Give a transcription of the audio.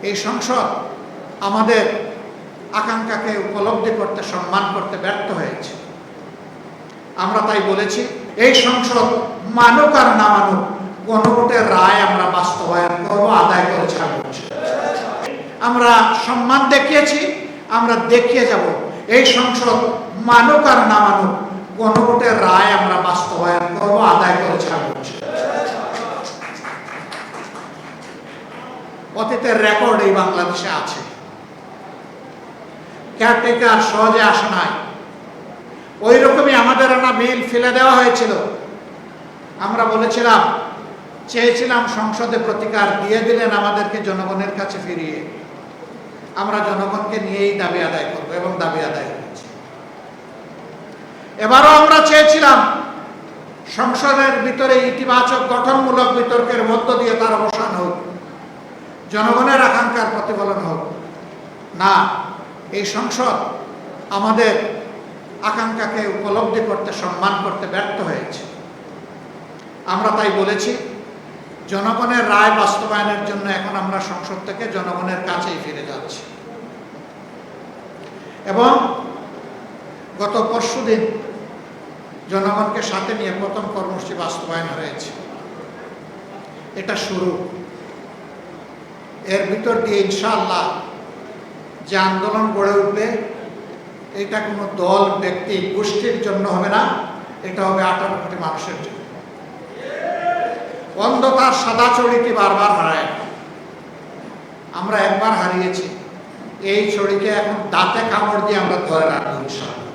এই সংসদ আমাদের আকাঙ্ক্ষাকে উপলব্ধি করতে, সম্মান করতে ব্যর্থ হয়েছে। আমরা তাই বলেছি, এই সংসদ মানুক আর না মানুক, গণভোটের রায় আমরা বাস্তবায়ন করব, আদায় করে ছাড়ব। আমরা সম্মান দেখিয়েছি, আমরা দেখিয়ে যাব। এই সংসদ মানুক আর না মানুক, গণভোটের রায় আমরা বাস্তবায়ন করব, আদায় করে ছাড়ব। অতীতের রেকর্ড এই বাংলাদেশে আছে। কেয়ারটেকার সহজে আসে নাই। ওই রকমই আমাদের আনা বিল ফেলে দেওয়া হয়েছিল। আমরা বলেছিলাম, চেয়েছিলাম সংসদে প্রতিকার, দিয়ে দিলেন আমাদেরকে জনগণের কাছে ফিরিয়ে। আমরা জনগণকে নিয়েই দাবি আদায় করব এবং দাবি আদায় করেছি। এবারও আমরা চেয়েছিলাম সংসদের ভিতরে ইতিবাচক গঠনমূলক বিতর্কের মধ্য দিয়ে তার অবসান হোক, জনগণের আকাঙ্ক্ষার প্রতিফলন হোক। না, এই সংসদ আমাদের আকাঙ্ক্ষাকে উপলব্ধি করতে, সম্মান করতে ব্যর্থ হয়েছে। আমরা তাই বলেছি, জনগণের রায় বাস্তবায়নের জন্য এখন আমরা সংসদ থেকে জনগণের কাছেই ফিরে যাচ্ছি। এবং গত পরশুদিন জনগণকে সাথে নিয়ে প্রথম কর্মসূচি বাস্তবায়ন হয়েছে। এটা শুরু। এর ভিতর দিয়ে ইনশাআল্লাহ যে আন্দোলন গড়ে উঠবে, এটা কোনো দল, ব্যক্তি, গোষ্ঠীর জন্য হবে না, এটা হবে 18 কোটি মানুষের জন্য। অন্ধকার সাদা ছড়িটি বারবার হারায়। আমরা একবার হারিয়েছি, এই ছড়িকে এখন দাঁতে কামড় দিয়ে আমরা ধরে রাখবো ইনশাআল্লাহ।